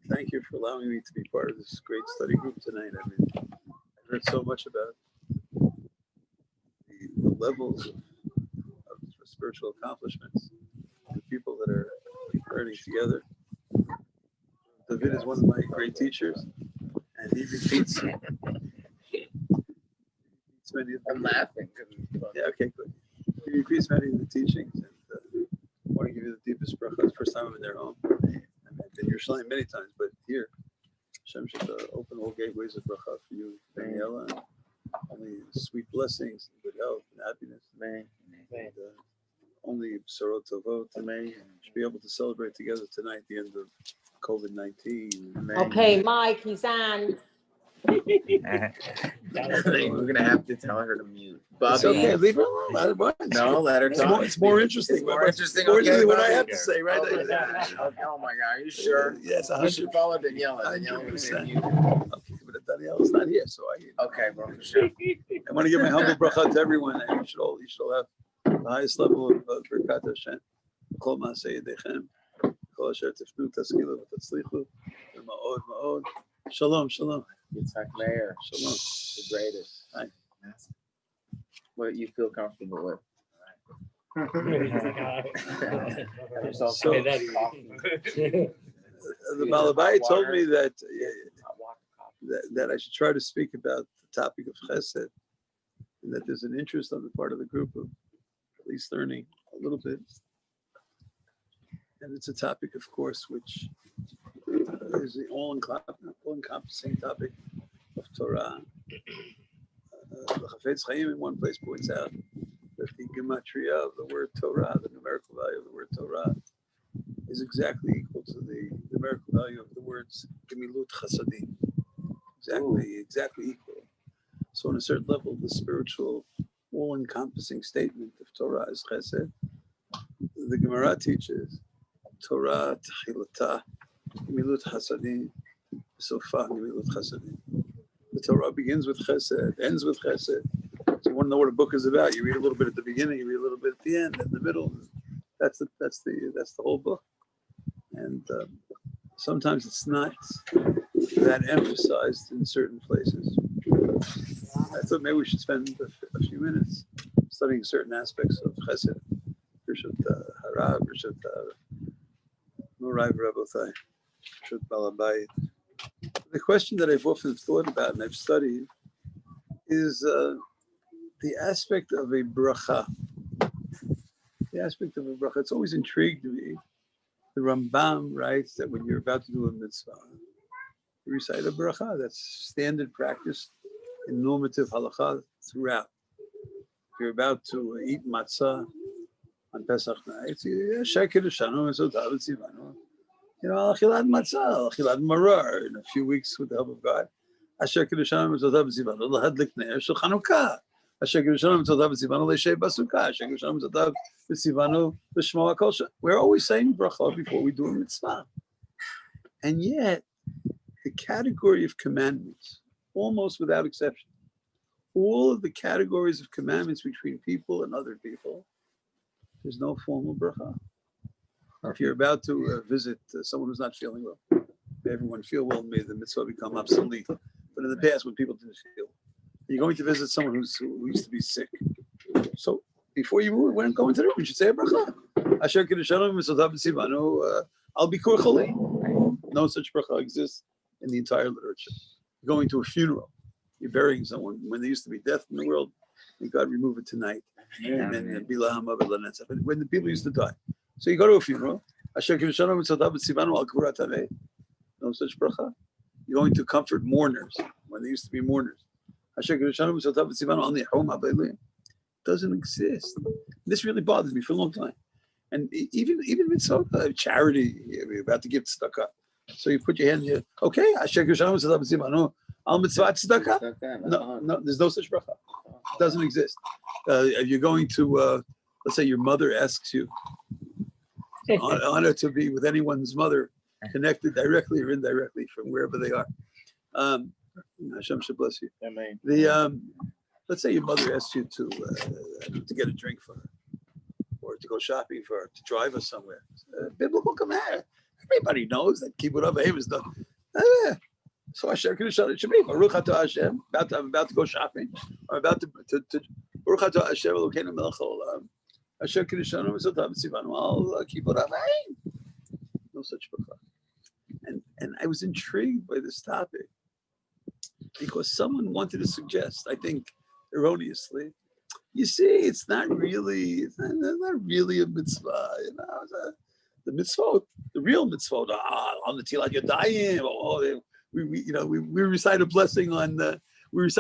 thank you for allowing me to be part of this great study group tonight. I mean, I heard so much about the levels of spiritual accomplishments, the people that are learning together. David is one of my great teachers, and he repeats many of the, I'm laughing. Yeah, okay, good. He repeats many of the teachings, and I want to give you the deepest brachot. It's the first time I'm in their home. I mean, I've been Yerushalayim many times, but here, Hashem should open all gateways of brachot for you, Daniela, and only sweet blessings, good health, and happiness. And, only Sarot Tovot. Should be able to celebrate together tonight the end of COVID-19. Okay, Mike, he's on. We're gonna have to tell her to mute. Bubby. It's okay, leave her alone. Let her watch. No, let her talk. It's more interesting. It's more interesting. More Okay, interesting what I Bubby. have to say, right? Okay. Oh my God, are you sure? Yes, You should follow Daniela. Daniela would say mute. Okay, but Daniela's not here, so Okay, bro, for sure. I want to give my humble bracha to everyone, and you should all have the highest level of Birkat Hashem. Kol Maaseh Yedechem, Kol Asher Tifnu Taskilu V'Tatzlichu, Ma'od Ma'od. Shalom, shalom. Yitzhak Meir, Shalom. the greatest. Hi. What you feel comfortable with. So, the Malabai told me that I should try to speak about the topic of Chesed, and that there's an interest on the part of the group of at least learning a little bit. And it's a topic, of course, which is the all-encompassing topic of Torah. The Chafetz Chaim in one place points out that the gematria of the word Torah, the numerical value of the word Torah, is exactly equal to the numerical value of the words Gemilut Chasadim. Exactly equal. So on a certain level, the spiritual, all-encompassing statement of Torah is Chesed. The Gemara teaches Torah Tchilata Gemilut Chasadim, Sofa Gemilut Chasadim. The Torah begins with Chesed, ends with Chesed. So you want to know what a book is about? You read a little bit at the beginning, you read a little bit at the end, in the middle. That's the whole book. And sometimes it's not that emphasized in certain places. I thought maybe we should spend a few minutes studying certain aspects of Chesed. Rishut Hara, Rishut Morai Rabothai, Rishut Balabayit. The question that I've often thought about and I've studied is the aspect of a bracha. The aspect of a bracha. It's always intrigued me. The Rambam writes that when you're about to do a mitzvah, you recite a bracha. That's standard practice in normative halakha throughout. If you're about to eat matzah on Pesach night, achilad matzah, achilad marar, in a few weeks with the help of God. Asher Kedushanim Mitzvotav B'Tzivanu L'Hadlik Ner Shel Chanukah. Asher Kedushanim Mitzvotav B'Tzivanu L'Shei Basukah. Asher Kedushanim Mitzvotav B'Tzivanu L'Shmo HaKol. We're always saying bracha before we do a mitzvah. And yet, the category of commandments, almost without exception, all of the categories of commandments between people and other people, there's no formal bracha. If you're about to visit someone who's not feeling well, may everyone feel well, may the mitzvah become obsolete. But in the past, when people didn't feel, you're going to visit someone who used to be sick. So before you move, when go into the room, you should say a bracha. Asher Kedushanim Mitzvotav B'Tzivanu Al Bikur Choli. No such bracha exists in the entire literature. You're going to a funeral. You're burying someone. When there used to be death in the world, may God remove it tonight. And then when the people used to die. So you go to a funeral. Asher Kedushanim Mitzvotav B'Tzivanu Al Kurat Haveh. No such bracha. You're going to comfort mourners when there used to be mourners. Doesn't exist. This really bothers me for a long time. And even mitzvot, charity, you're about to give tzedakah. So you put your hand here. Okay, al mitzvah tzedakah. No, there's no such bracha. It doesn't exist. You're going to, let's say your mother asks you, honor to be with anyone's mother, connected directly or indirectly from wherever they are. Hashem should bless you. Amen. Let's say your mother asks you to get a drink for her, or to go shopping for her, to drive us somewhere. Biblical command. everybody knows that Kibbut Avayim is the. So Asher Kedushan, it should be Baruch Atah Hashem. I'm about to go shopping. I'm about to Baruch Atah Hashem Elokeinu Melech Haolam. Asher Kedushan Mitzvotav Tzivanu Al Kibbut Avayim. No such bracha. And I was intrigued by this topic because someone wanted to suggest, I think erroneously, you see, it's not really a mitzvah, the mitzvot, the real mitzvot, on the Tilat Yadayim, we recite a blessing on the real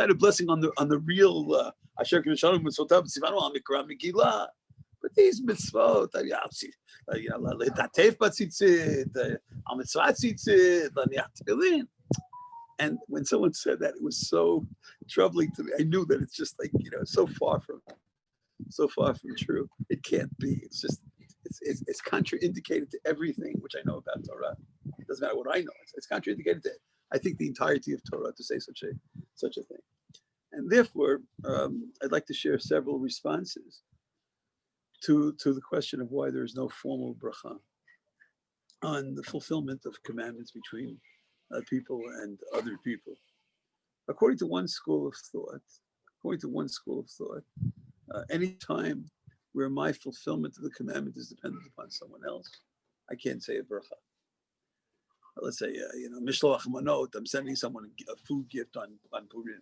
Asher Kedushan Mitzvotav Tzivanu Al Mikra Megillah. But these mitzvot, Letatef Batzitzit, Al Mitzvah Tzitzit, Laniach Tefillin. And when someone said that, it was so troubling to me. I knew that it's just like, so far from true. It can't be. It's just, it's contraindicated to everything which I know about Torah. It doesn't matter what I know. It's contraindicated to, I think, the entirety of Torah to say such a thing. And therefore, I'd like to share several responses to the question of why there is no formal bracha on the fulfillment of commandments between people and other people. According to one school of thought, any time where my fulfillment of the commandment is dependent upon someone else, I can't say a bracha. Let's say, mishloach manot, I'm sending someone a food gift on Purim.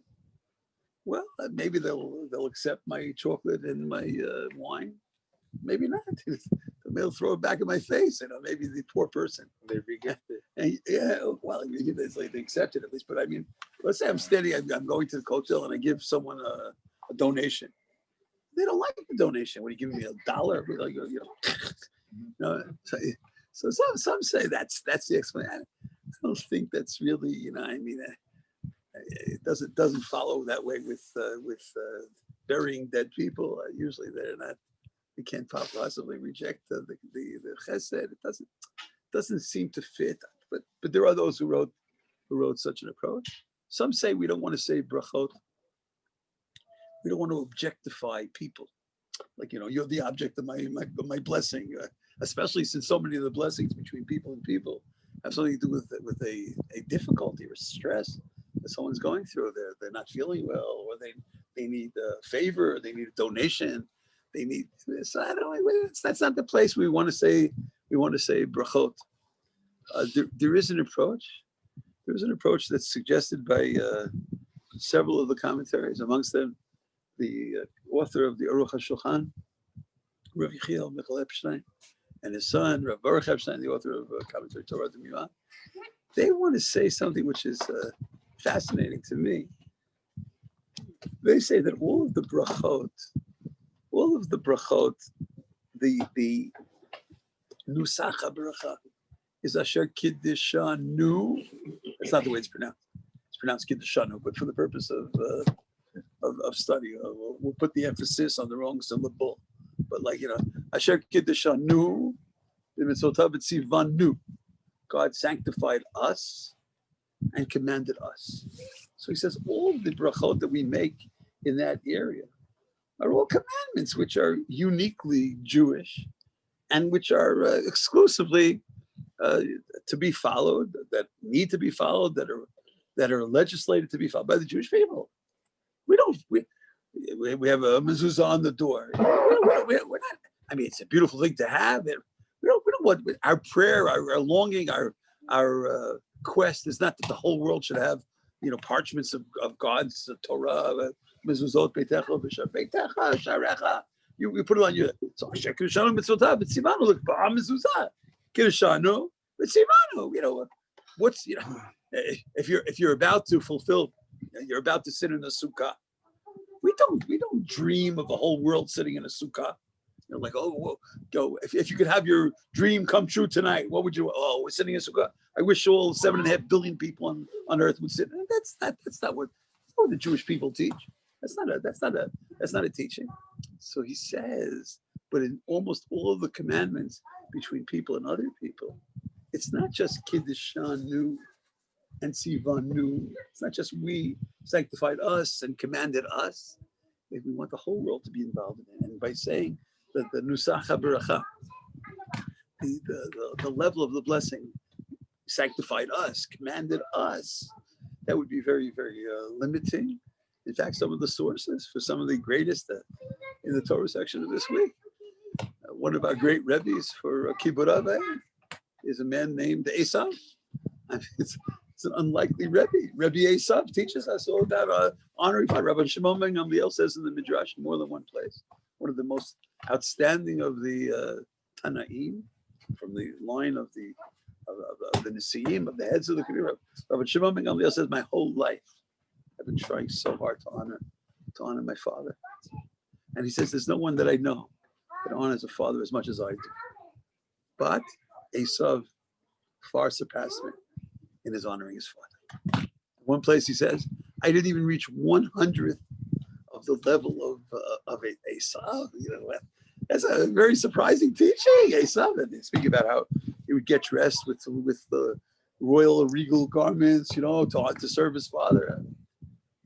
Well, maybe they'll accept my chocolate and my wine. Maybe not. They'll throw it back in my face. Maybe the poor person, they reject it. And they accept it at least. But I mean, let's say I'm going to the hotel and I give someone a donation. They don't like the donation. When you give me $1, so some say that's the explanation. I don't think that's really, it doesn't follow that way with burying dead people. Usually they're not. You can't possibly reject the chesed. It doesn't seem to fit. But there are those who wrote such an approach. Some say we don't want to say brachot. We don't want to objectify people. Like you're the object of my blessing. Especially since so many of the blessings between people and people have something to do with a difficulty or stress that someone's going through. They're not feeling well, or they need a favor, they need a donation. So I don't. That's not the place we want to say. We want to say brachot. There is an approach. There is an approach that's suggested by several of the commentaries. Amongst them, the author of the Aruch HaShulchan, Rav Yechiel Michael Epstein, and his son, Rav Baruch Epstein, the author of commentary Torah D'Milah. They want to say something which is fascinating to me. They say that all of the brachot, the nusach bracha is Asher Kiddishanu. That's not the way it's pronounced. It's pronounced Kiddishanu, but for the purpose of study, we'll put the emphasis on the wrong syllable. But Asher Kiddishanu, mitzvotav tzivanu. God sanctified us and commanded us. So he says all the brachot that we make in that area are all commandments which are uniquely Jewish and which are exclusively to be followed, that need to be followed, that are legislated to be followed by the Jewish people. We have a mezuzah on the door. We're not. I mean, it's a beautiful thing to have. We don't want our prayer, our longing, our quest is not that the whole world should have parchments of God's Torah. Mezuzot beitecha beitecha sharecha. You put it on your. So Asher Kedushan mitzvotav b'tzivanu. Look, mezuzah Kedushan b'tzivanu. What's if you're about to fulfill, you're about to sit in a sukkah. We don't dream of the whole world sitting in a sukkah. Go. If you could have your dream come true tonight, what would you? Oh, we're sitting in a sukkah. I wish all 7.5 billion people on earth would sit. That's not what the Jewish people teach. That's not a teaching. So he says, but in almost all of the commandments between people and other people, it's not just Kiddishanu and Tzivanu. It's not just we sanctified us and commanded us. We want the whole world to be involved in it. And by saying that the Nusach HaBaracha, the level of the blessing sanctified us, commanded us. That would be very, very limiting. In fact, some of the sources for some of the greatest in the Torah section of this week, one of our great Rebbes for Kibbutz Aveh is a man named Esav. I mean, it's an unlikely Rebbe. Rebbe Esav teaches us all about honoring Father. Rabbi Shimon ben Gamliel says in the Midrash in more than one place, one of the most outstanding of the Tanaim, from the line of the Nisiim, of the heads of the community. Rabbi Shimon ben Gamliel says, my whole life I've been trying so hard to honor my father. And he says, there's no one that I know that honors a father as much as I do. But Esav far surpassed me in his honoring his father. One place he says, I didn't even reach 1/100th of the level of Esav. You know, that's a very surprising teaching, Esav. And he's speaking about how he would get dressed with the royal regal garments, you know, to serve his father.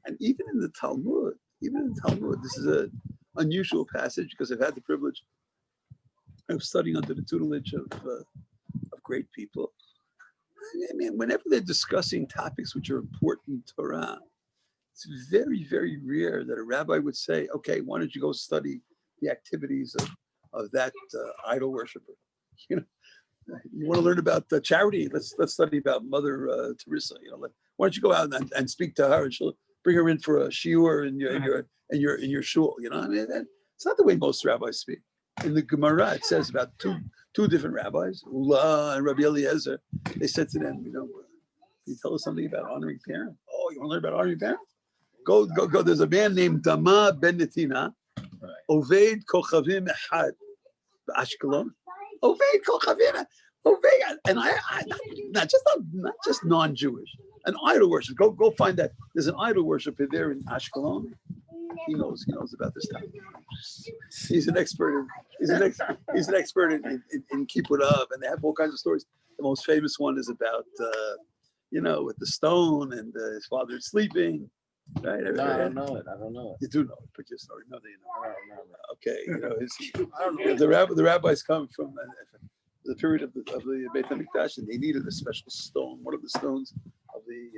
And even in the Talmud, this is an unusual passage because I've had the privilege of studying under the tutelage of great people. I mean, whenever they're discussing topics which are important in Torah, it's very, very rare that a rabbi would say, okay, why don't you go study the activities of that idol worshiper? You know, you want to learn about charity? Let's study about Mother Teresa. You know, why don't you go out and speak to her, and she'll bring her in for a shiur in your shul. You know, I mean, it's not the way most rabbis speak. In the Gemara, it says about two different rabbis, Ula and Rabbi Eliezer. They said to them, you know, can you tell us something about honoring parents? Oh, you want to learn about honoring parents? Go. There's a man named Dama ben Netina, Oved Kochavim Echad, Ashkelon. Oved Kochavim, Oved, and I not just non-Jewish, an idol worship. Go find that. There's an idol worshiper there in Ashkelon. He knows about this topic. He's an expert in Kippur Av, and they have all kinds of stories. The most famous one is about with the stone and his father sleeping. Right? No, I don't know it. You do know it, but just already know that you know. I don't know. Okay, I don't know. The rabbis come from the period of the Beit HaMikdash, and they needed a special stone, one of the stones of the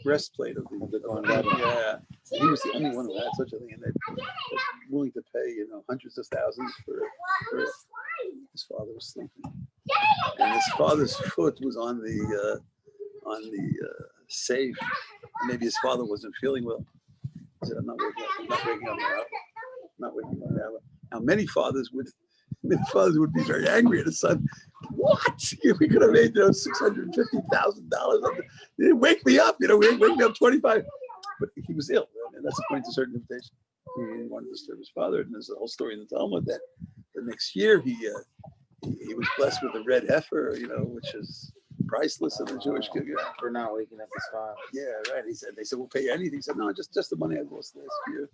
breastplate of the yeah. And he was the only one who had such a thing, and they were willing to pay hundreds of thousands for it. His father was sleeping, and his father's foot was on the safe. Maybe his father wasn't feeling well. He said, I'm not waking up now. Now many fathers would be very angry at his son. What? We could have made $650,000. They didn't wake me up. Wake me up 25. But he was ill, and that's according to certain invitation. He didn't want to disturb his father, and there's a whole story in the Talmud that the next year he was blessed with a red heifer, which is priceless in the Jewish community. For not waking up his father. Yeah, right. They said, we'll pay you anything. He said, no, just the money I lost last year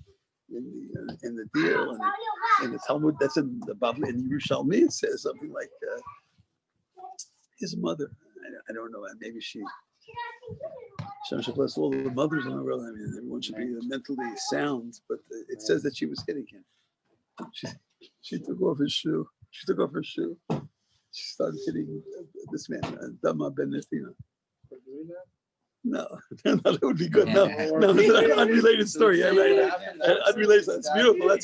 in the deal. And in the Talmud, that's in the Bible, in Yerushalmi, it says something like his mother. I don't know, maybe she. Shem should bless all the mothers in the world. I mean, everyone should be mentally sound, but it says that she was hitting him. She took off his shoe. She took off her shoe. She started hitting this man, Dama ben Netina. No, that would be good. No, it's an unrelated story. Yeah, right. Unrelated. That's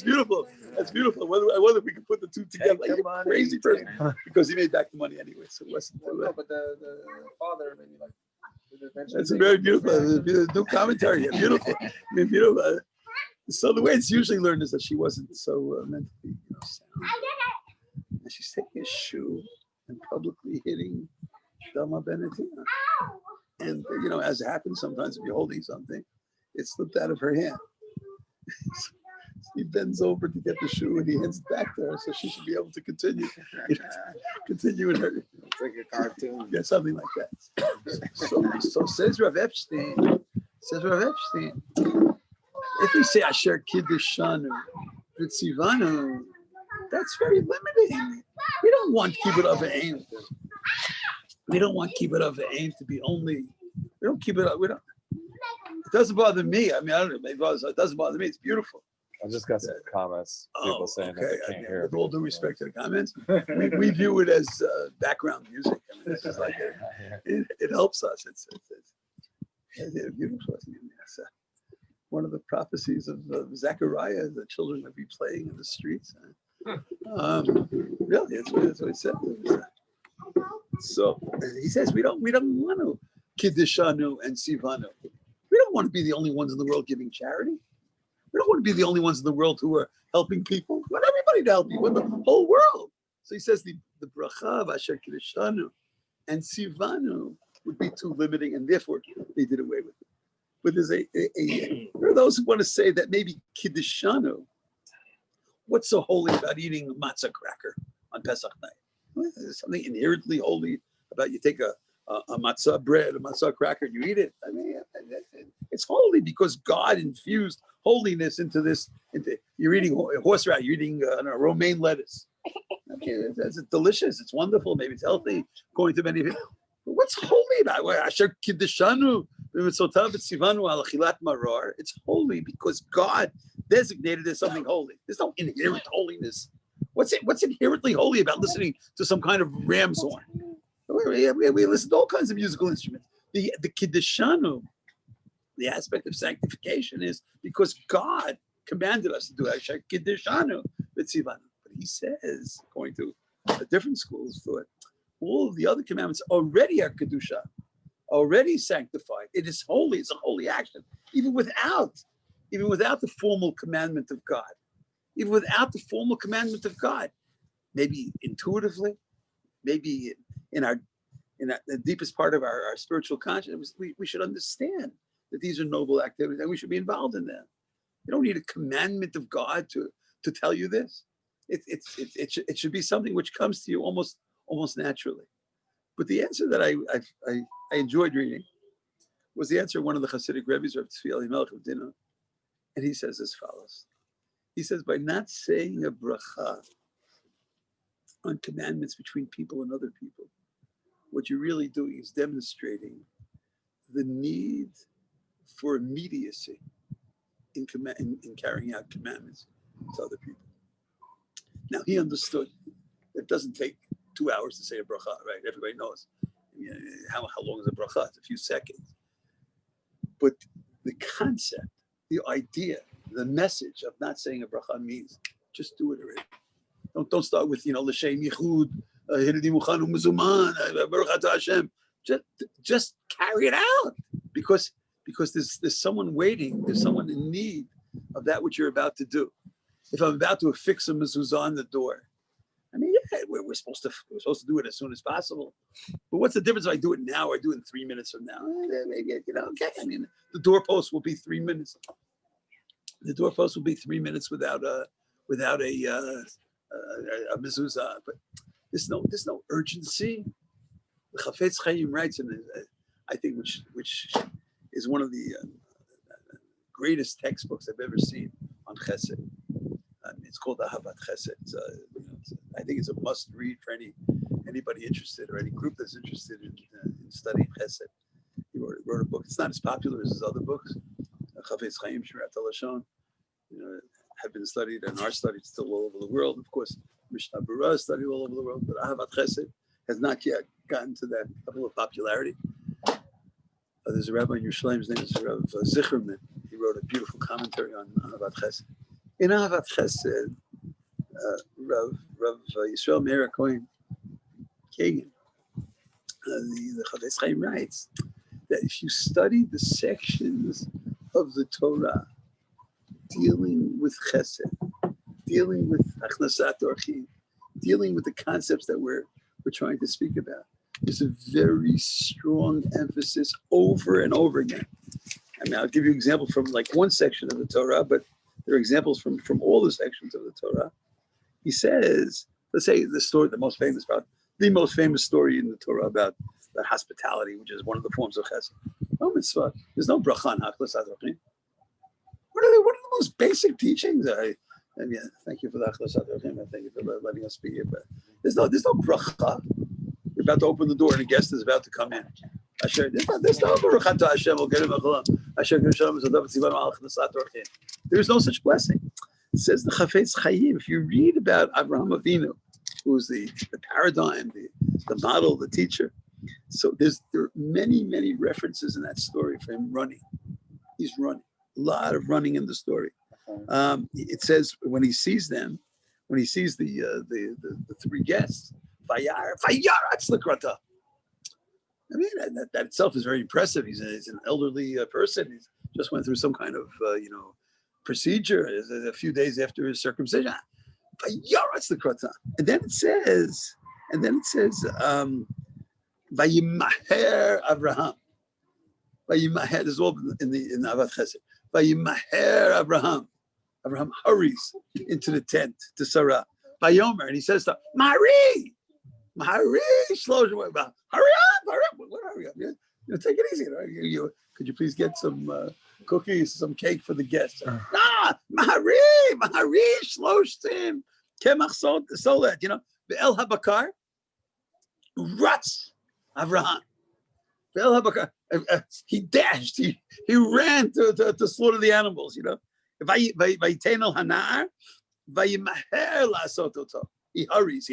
beautiful. I wonder if we could put the two together. Like a crazy person, because he made back the money anyway. So it wasn't. No, but the father maybe like. That's a very beautiful. No commentary. Yeah, beautiful. I mean, beautiful. So the way it's usually learned is that she wasn't so mentally sound. And she's taking a shoe and publicly hitting Dama Benetina. And, as it happens sometimes if you're holding something, it slipped out of her hand. So he bends over to get the shoe and he hands it back to her, so she should be able to continue in her. It's like a cartoon. Yeah, something like that. So says Rav Epstein, if we say Asher Kiddushanu V'tzivanu, that's very limiting. We don't want Kibbutz of Aim. We don't want Kibbutz of Aim to be only. It doesn't bother me. I mean, I don't know. Maybe it doesn't bother me. It's beautiful. I just got some comments. People saying that they can't hear. With all due respect to the comments, we view it as background music. I mean, it's just like it helps us. It's beautiful. Yes. One of the prophecies of Zechariah, the children would be playing in the streets. Really, that's what it said. So he says we don't want to kiddishanu and sivanu. We don't want to be the only ones in the world giving charity. We don't want to be the only ones in the world who are helping people. We want everybody to help you. We want the whole world. So he says the bracha of asher kiddishanu and sivanu would be too limiting, and therefore they did away with it. But there's there are those who want to say that maybe kiddishanu. What's so holy about eating a matzah cracker on Pesach night? Well, there's something inherently holy about you take a matzah bread, a matzah cracker, and you eat it. I mean, it's holy because God infused holiness into this. You're eating horseradish, you're eating romaine lettuce. Okay, it's delicious. It's wonderful. Maybe it's healthy. According to many people, but what's holy about it? Asher kiddishanu b'mitzotav v'tzivanu al achilat marar. It's holy because God designated as something holy. There's no inherent holiness. What's inherently holy about listening to some kind of ram's horn? We listen to all kinds of musical instruments. The kiddishanu, the aspect of sanctification is because God commanded us to do it. Kiddishanu v'tzivanu. But he says, according to a different school's thought, all of the other commandments already are kedusha, already sanctified. It is holy. It's a holy action, even without the formal commandment of God. Even without the formal commandment of God, maybe intuitively, maybe in the deepest part of our spiritual consciousness, we should understand that these are noble activities and we should be involved in them. You don't need a commandment of God to tell you this. It should be something which comes to you almost naturally. But the answer that I enjoyed reading was the answer of one of the Hasidic Rebbe's, Rav Tzvi Elimelech of Dinah, and he says as follows. He says, by not saying a bracha on commandments between people and other people, what you're really doing is demonstrating the need for immediacy in carrying out commandments to other people. Now, he understood that it doesn't take 2 hours to say a bracha, right? Everybody knows. You know, how long is a bracha? It's a few seconds. But the concept, the idea, the message of not saying a bracha means just do it already. Don't start with l'shem yichud, hiridi muchanu mezuman, baruch atah Hashem. Just carry it out because there's someone waiting. There's someone in need of that which you're about to do. If I'm about to affix a mezuzah on the door, I mean, yeah, we're supposed to do it as soon as possible. But what's the difference if I do it now or do it in 3 minutes from now? Maybe okay. I mean, the doorpost will be 3 minutes. The doorpost will be 3 minutes without a mezuzah. But there's no urgency. The Chafetz Chaim writes, and I think which is one of the greatest textbooks I've ever seen on Chesed. It's called Ahavat Chesed. I think it's a must read for anybody interested or any group that's interested in studying Chesed. He wrote a book. It's not as popular as his other books. Chafetz Chaim Shirat HaLashon, have been studied and are studied still all over the world. Of course, Mishnah Berurah is studied all over the world, but Ahavat Chesed has not yet gotten to that level of popularity. There's a rabbi in Yerushalayim, his name is Rav Zicherman. He wrote a beautiful commentary on Ahavat Chesed. In Ahavat Chesed, Rav Yisrael Meir Cohen Kagan, the Chafetz Chaim writes that if you study the sections of the Torah dealing with Chesed, dealing with Achnasat Orchim, dealing with the concepts that we're trying to speak about, there's a very strong emphasis over and over again. I mean, I'll give you an example from like one section of the Torah, but there are examples from all the sections of the Torah. He says, let's say the most famous story in the Torah about hospitality, which is one of the forms of Chesed. No mitzvot. There's no bracha on Achnasat Orchim. What are the most basic teachings? Thank you for the Achnasat Orchim. Thank you for letting us speak here. But there's no bracha. You're about to open the door and a guest is about to come in. There's no baruch atah Hashem. There's no such blessing. It says the Chafetz Chaim. If you read about Avraham Avinu, who's the paradigm, the model, the teacher. So there are many references in that story for him running. He's running. A lot of running in the story. It says when he sees them, when he sees the three guests, Vayaratz Lakrata. I mean, that itself is very impressive. He's an elderly person. He's just went through some kind of procedure a few days after his circumcision. Vayaratz Lakrata. And then it says, Vayimaher Abraham. Vayimaher. This is all in Avat Chesed. Vayimaher Abraham. Abraham hurries into the tent to Sarah. Vayomer, and he says to her, Mari, slow your way. Hurry up! What hurry up? Take it easy. Right? Could you please get some cookies, some cake for the guests? Mari, shloshtim, kemach solet. Be'el habakar, Ratz Avraham. Be'el habakar. He dashed. He ran to slaughter the animals. Vayitenel hanar, vayimaher la'asot oto. He hurries.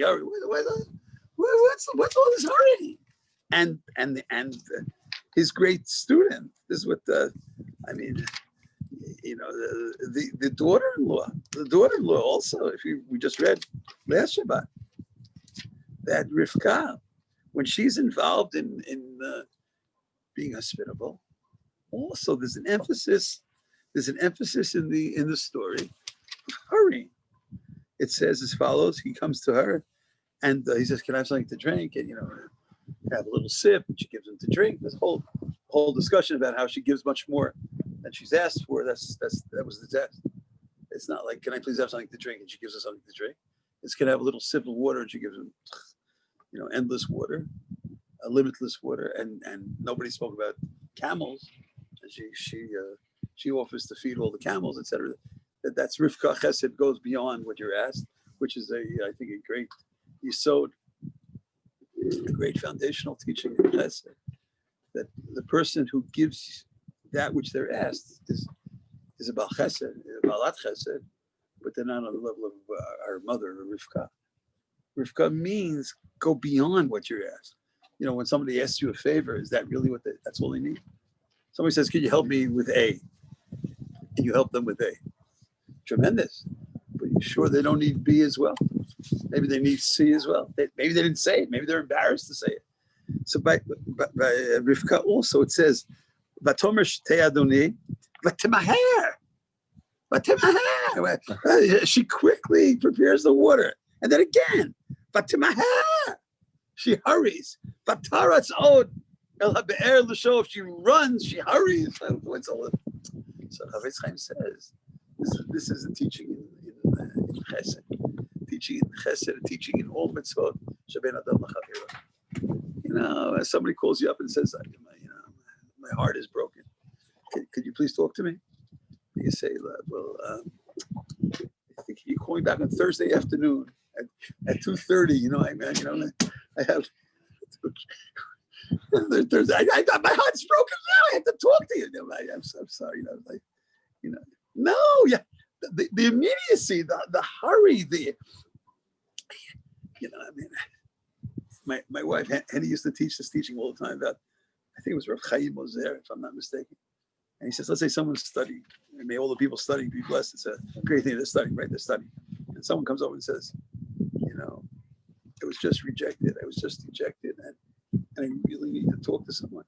What's all this hurry? And his great student. This is what the daughter-in-law. The daughter-in-law also. We just read last Shabbat that Rivka, when she's involved in being hospitable, also there's an emphasis in the story of hurrying. It says as follows: he comes to her and he says, "Can I have something to drink?" And have a little sip, and she gives him to drink. This whole discussion about how she gives much more than she's asked for. That was the test. It's not like, "Can I please have something to drink?" and she gives us something to drink. It's, "Can I have a little sip of water?" and she gives him endless water, limitless water, and nobody spoke about camels, and she offers to feed all the camels, etc. That's Rivka Chesed, goes beyond what you're asked, which is I think a great yesod, a great foundational teaching in Chesed, that the person who gives that which they're asked is a Baal Chesed, a Baalat Chesed, but they're not on the level of our mother, Rivka. Rivka means go beyond what you're asked. When somebody asks you a favor, is that really that's all they need? Somebody says, "Can you help me with A?" and you help them with A. Tremendous. But you sure they don't need B as well? Maybe they need C as well. Maybe they didn't say it. Maybe they're embarrassed to say it. So by Rivka also it says, "Vatomer shtei Adoni, v'temaher." She quickly prepares the water, and then again, v'temaher. She hurries. V'taratz od el habe'er l'shov. She runs. She hurries. What's all that? So Chafetz Chaim says, this is a teaching in Chesed, teaching in Chesed, teaching in all mitzvot. Sheben adam l'chaviro. As somebody calls you up and says, my heart is broken. Could you please talk to me? You say, well, I think you call me back on Thursday afternoon at 2:30. I have. Thursday, my heart's broken now. I have to talk to you. I'm sorry. No, yeah, the immediacy, the hurry, my wife Henny used to teach this teaching all the time about, I think it was Rav Chaim Ozer, if I'm not mistaken. And he says, let's say someone's studying, and may all the people studying be blessed. It's a great thing they're studying, right? They're studying. And someone comes over and says, it was just rejected. I was just ejected, and I really need to talk to someone.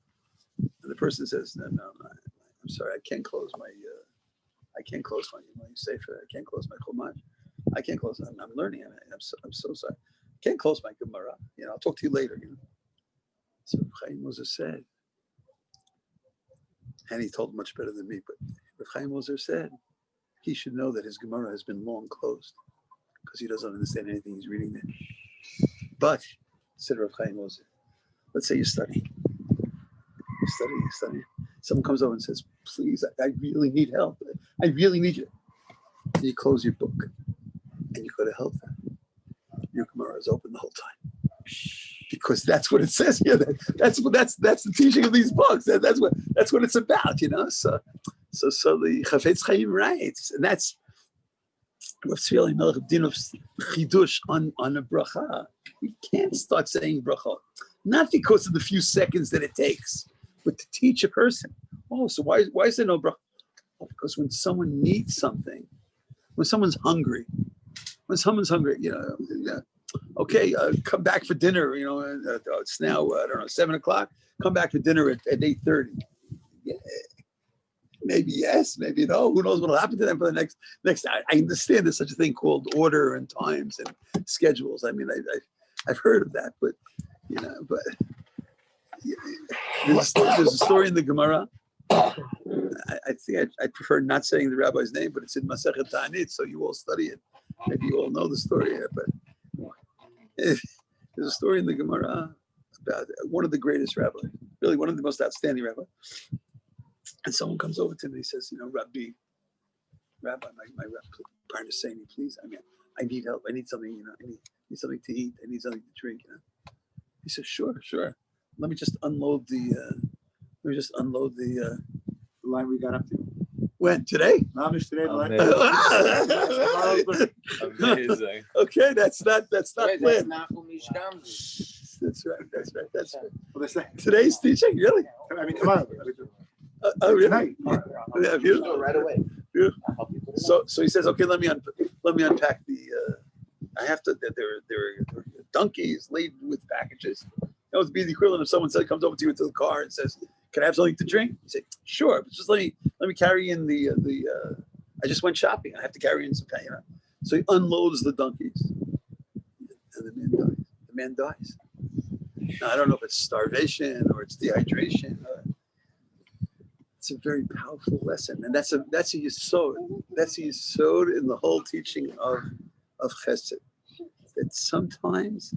And the person says, no, I'm sorry, I can't close my sefer. I can't close my chumash. I can't close. I'm learning. I'm so sorry. I can't close my Gemara. I'll talk to you later. So Chaim Ozer said, and he told much better than me, but Chaim Ozer said he should know that his Gemara has been long closed because he doesn't understand anything he's reading there. But, said Rav Chaim Ozer, let's say you study. You study. Someone comes over and says, please, I really need help. I really need you. And you close your book and you go to help them. Your Gemara is open the whole time. Because that's what it says here. That's the teaching of these books. That's what it's about, So the Chafetz Chaim writes, and with feeling din of chidush on a bracha, we can't start saying brachot, not because of the few seconds that it takes, but to teach a person. Oh, so why is there no brachot? Oh, because when someone needs something, when someone's hungry, okay, come back for dinner. It's now I don't know 7:00. Come back for dinner at 8:30. Yeah, maybe yes, maybe no. Who knows what'll happen to them for the next? I understand there's such a thing called order and times and schedules. I mean, I've heard of that, but there's a story in the Gemara. I think I prefer not saying the rabbi's name, but it's in Masechet Ta'anit, so you all study it. Maybe you all know the story, but there's a story in the Gemara about one of the greatest rabbis, really one of the most outstanding rabbis. And someone comes over to me and he says, Rabbi, my partner is saying, please, I need help. I need something, I need something to eat. I need something to drink. He says, sure. Let me just unload the line we got up to. When? Today? Today. Amazing. Okay, that's not planned. That's not who Mish comes. That's right. Well, Today's teaching, really? I mean, tomorrow. Really? Tonight. Yeah, beautiful. Right away. Beautiful. So he says, okay, let me unpack the. I have to. There are donkeys laden with packages. That would be the equivalent of someone comes over to you into the car and says, "Can I have something to drink?" You say, "Sure, but just let me carry in the. I just went shopping. I have to carry in some. So he unloads the donkeys, and the man dies. Now, I don't know if it's starvation or it's dehydration. It's a very powerful lesson, and that's a yesod. That's a yesod in the whole teaching of chesed. That sometimes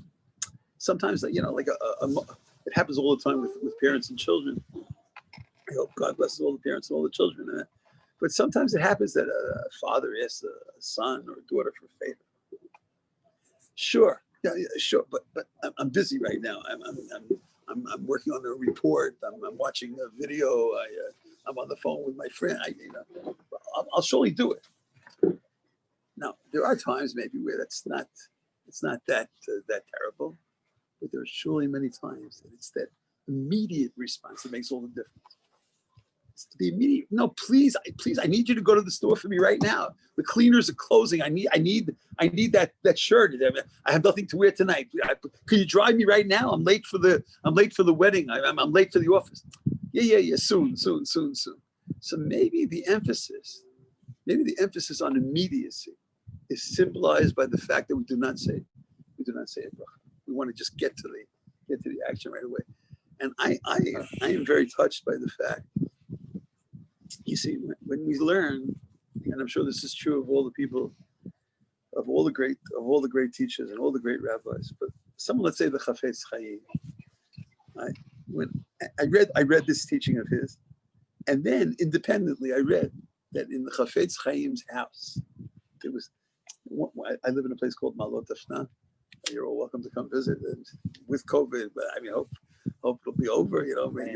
it happens all the time with parents and children. I hope God blesses all the parents and all the children. But sometimes it happens that a father asks a son or a daughter for a favor. Sure, yeah, sure, but I'm busy right now. I'm working on a report. I'm watching a video. I'm on the phone with my friend. I'll surely do it. Now there are times maybe where it's not that terrible, but there are surely many times that it's that immediate response that makes all the difference. It's the immediate. No, please, I need you to go to the store for me right now. The cleaners are closing. I need that shirt. I have nothing to wear tonight. Can you drive me right now? I'm late for the wedding. I'm late for the office. Yeah. Soon. So maybe the emphasis on immediacy is symbolized by the fact that we do not say it. We want to just get to the action right away. And I am very touched by the fact, you see, when we learn, and I'm sure this is true of all the people, of all the great teachers and all the great rabbis, but someone, let's say the Chafetz Chaim, when I read this teaching of his, and then independently I read that in the Chafetz Chaim's house, it was. I live in a place called Malot Afna. You're all welcome to come visit. And with COVID, but hope it'll be over.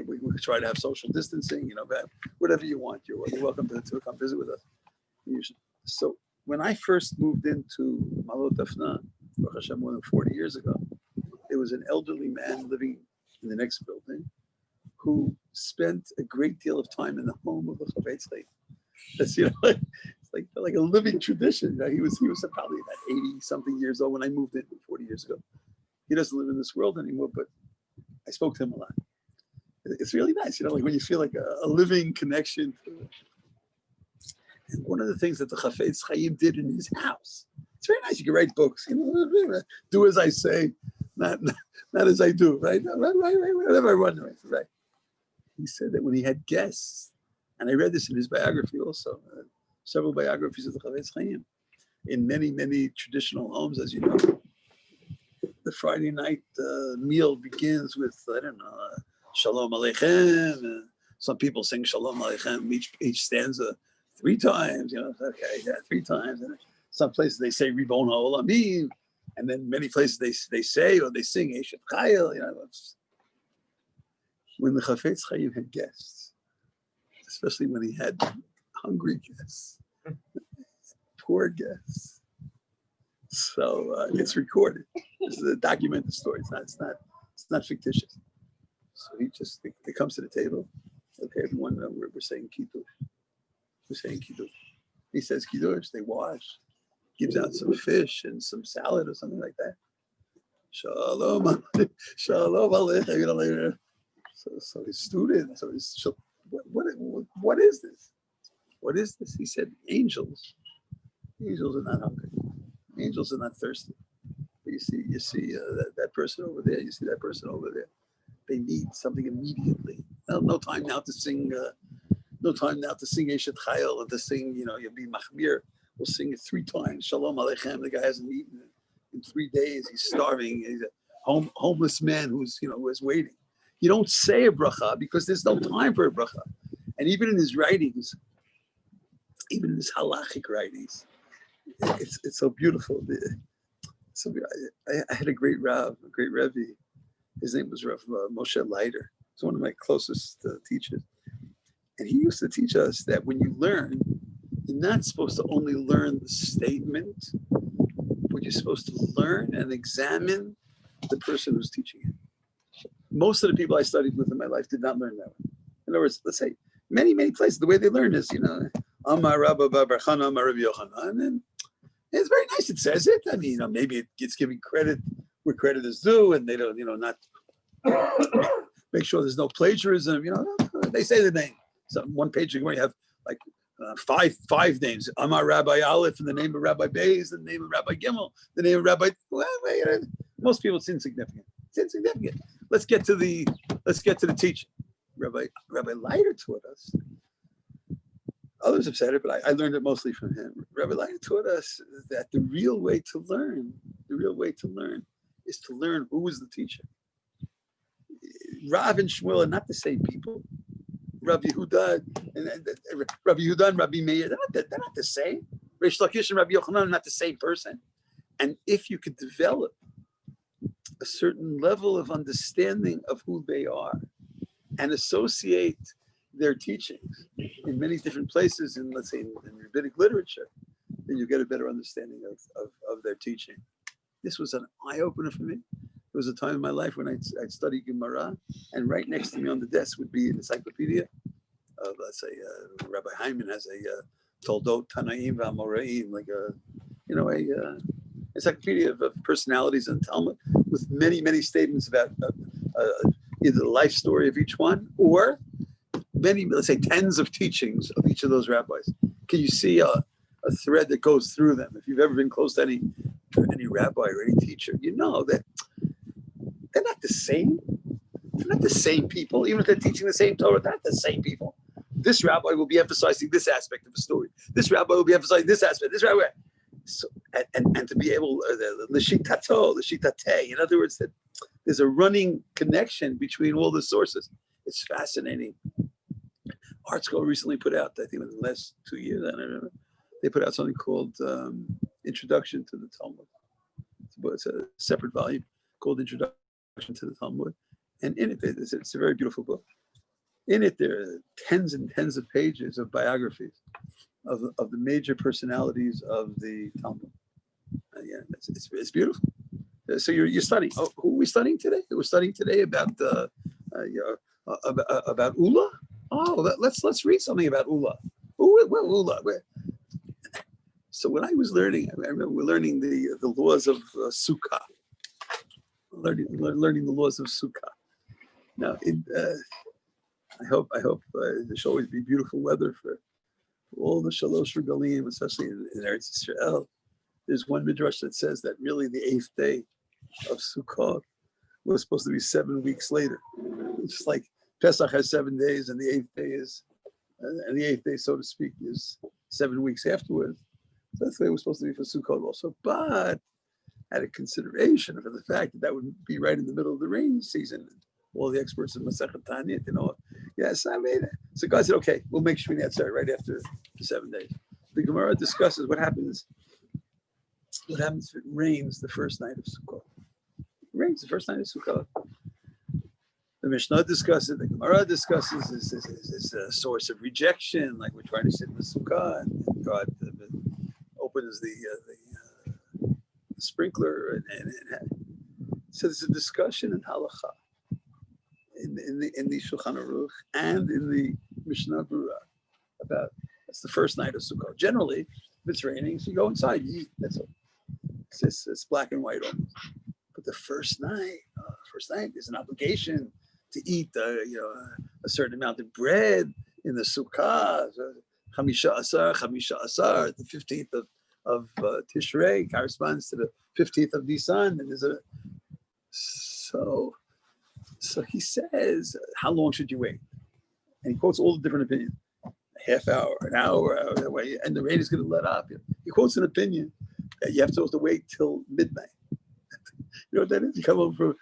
We try to have social distancing. But whatever you want, you're welcome to come visit with us. So when I first moved into Malot Afna, Baruch Hashem, more than 40 years ago, there was an elderly man living in the next building who spent a great deal of time in the home of the Chafetz Chaim. That's like a living tradition. He was probably about 80 something years old when I moved in 40 years ago. He doesn't live in this world anymore, but I spoke to him a lot. It's really nice, like when you feel like a living connection to it. And one of the things that the Chafetz Chaim did in his house, it's very nice. You can write books, do as I say, not as I do, right? Right, whatever I run, right. He said that when he had guests, and I read this in his biography also, several biographies of the Chafetz Chaim, in many, many traditional homes, as you know. The Friday night meal begins with, Shalom Aleichem. Some people sing Shalom Aleichem, each stanza 3 times, 3 times. And some places they say Ribon HaOlamim, and then many places they say or they sing Eshet Chayil. When the Chafetz Chaim had guests, especially when he had hungry guests, poor guests, So it's recorded. This is a documented story. It's not fictitious. So he comes to the table. Okay, everyone, we're saying kiddush. We're saying kiddush. He says kiddush. They wash. Gives out some fish and some salad or something like that. Shalom, shalom aleichem. So his student. What is this? What is this? He said, angels. Angels are not hungry. Angels are not thirsty. But you see that person over there. You see that person over there. They need something immediately. No time now to sing. No time now to sing Eshet Chayil and to sing. You'll be Machmir. We'll sing it 3 times. Shalom Aleichem. The guy hasn't eaten in 3 days. He's starving. He's a homeless man who is waiting. You don't say a bracha because there's no time for a bracha. And even in his writings, even in his halachic writings, it's so beautiful. So I had a great Rav, a great Rebbe. His name was Rav Moshe Leiter. He's one of my closest teachers. And he used to teach us that when you learn, you're not supposed to only learn the statement, but you're supposed to learn and examine the person who's teaching it. Most of the people I studied with in my life did not learn that way. In other words, let's say many places, the way they learn is, Amar Rabba Bar Chana, Amar Rabbi Yochanan, and it's very nice. It says it. I mean, maybe it's giving credit where credit is due, and they don't, not make sure there's no plagiarism. They say the name. So one page where you have like five names: Amar Rabbi Aleph, and the name of Rabbi Beis, the name of Rabbi Gimel, the name of Rabbi. Most people, it's insignificant. It's insignificant. Let's get to the teaching. Rabbi Leiter taught us. Others have said it, but I learned it mostly from him. Rabbi Leiter taught us that the real way to learn is to learn who is the teacher. Rav and Shmuel are not the same people. Rabbi Yehuda and Rabbi Meir, they're not the same. Reish Lakish and Rabbi Yochanan are not the same person. And if you could develop a certain level of understanding of who they are and associate their teachings in many different places, in let's say in rabbinic literature, then you get a better understanding of their teaching. This was an eye-opener for me. There was a time in my life when I'd study Gemara, and right next to me on the desk would be an encyclopedia of, let's say, Rabbi Hyman has a Toldot Tanaim V'Amoraim, like a encyclopedia of personalities in Talmud with many statements about either the life story of each one or many, let's say, tens of teachings of each of those rabbis. Can you see a thread that goes through them? If you've ever been close to any rabbi or any teacher, you know that they're not the same. They're not the same people. Even if they're teaching the same Torah, they're not the same people. This rabbi will be emphasizing this aspect of the story. This rabbi will be emphasizing this aspect. This rabbi. So, and to be able, l'shitato, l'shitate. In other words, that there's a running connection between all the sources. It's fascinating. Art School recently put out, I think in the last 2 years, I don't know, they put out something called Introduction to the Talmud. It's a separate volume called Introduction to the Talmud. And in it, it's a very beautiful book. In it, there are tens and tens of pages of biographies of the major personalities of the Talmud. It's beautiful. So you're studying. Oh, who are we studying today? We're studying today about Ula. Oh, let's read something about Ula. Ula. So when I was learning, I remember we're learning the laws of Sukkah. Learning the laws of Sukkah. Now, I hope there should always be beautiful weather for all the Shalosh Regalim, especially in Eretz Yisrael. There's one midrash that says that really the 8th day of Sukkot was supposed to be 7 weeks later. It's just like Pesach has 7 days, and the 8th day is, and the 8th day, so to speak, is 7 weeks afterwards. So that's the way it was supposed to be for Sukkot also. But at a consideration for the fact that would be right in the middle of the rain season. All the experts in Masechet Tanit, yes, I made it. So God said, okay, we'll make Shmini Atzeret right after the 7 days. The Gemara discusses what happens if it rains the first night of Sukkot. It rains the first night of Sukkot. The Mishnah discusses, the Gemara discusses is a source of rejection, like we're trying to sit in the Sukkah, and God opens the sprinkler, and so there's a discussion in halacha in the Shulchan Aruch and in the Mishnah Berurah about that's the first night of Sukkot. Generally, if it's raining, so you go inside, you eat. That's all. It's black and white almost. But the first night is an obligation to eat, a certain amount of bread in the sukkah. Chamisha Asar, the 15th of Tishrei corresponds to the 15th of Nisan, and there's a so he says, how long should you wait? And he quotes all the different opinions: a half hour, an hour, and the rain is going to let up. He quotes an opinion that you have to wait till midnight. You know what that is? You come home from,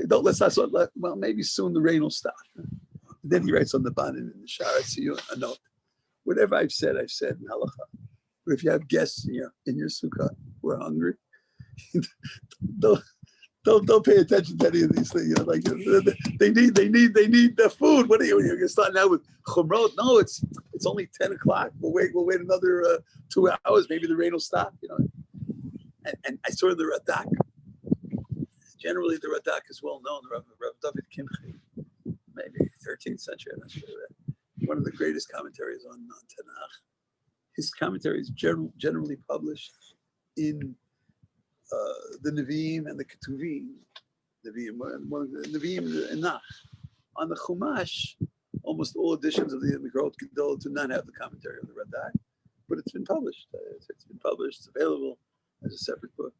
don't let's not start. Well, maybe soon the rain will stop. And then he writes on the bottom in the shower, I see you a note. Whatever I've said in halacha. But if you have guests in your sukkah who are hungry, don't pay attention to any of these things. They need the food. What are you're starting out with chumrot? No, it's only 10 o'clock. We'll wait another 2 hours. Maybe the rain will stop. And I saw the Radak. Generally, the Radak is well known. Rav David Kimchi, maybe 13th century. I'm not sure that. One of the greatest commentaries on Tanakh. His commentary is generally published in the Nevi'im and the Ketuvim. Nevi'im and Nach. On the Chumash, almost all editions of the Mikrot Gedol do not have the commentary of the Radak, but it's been published. It's been published. It's available as a separate book.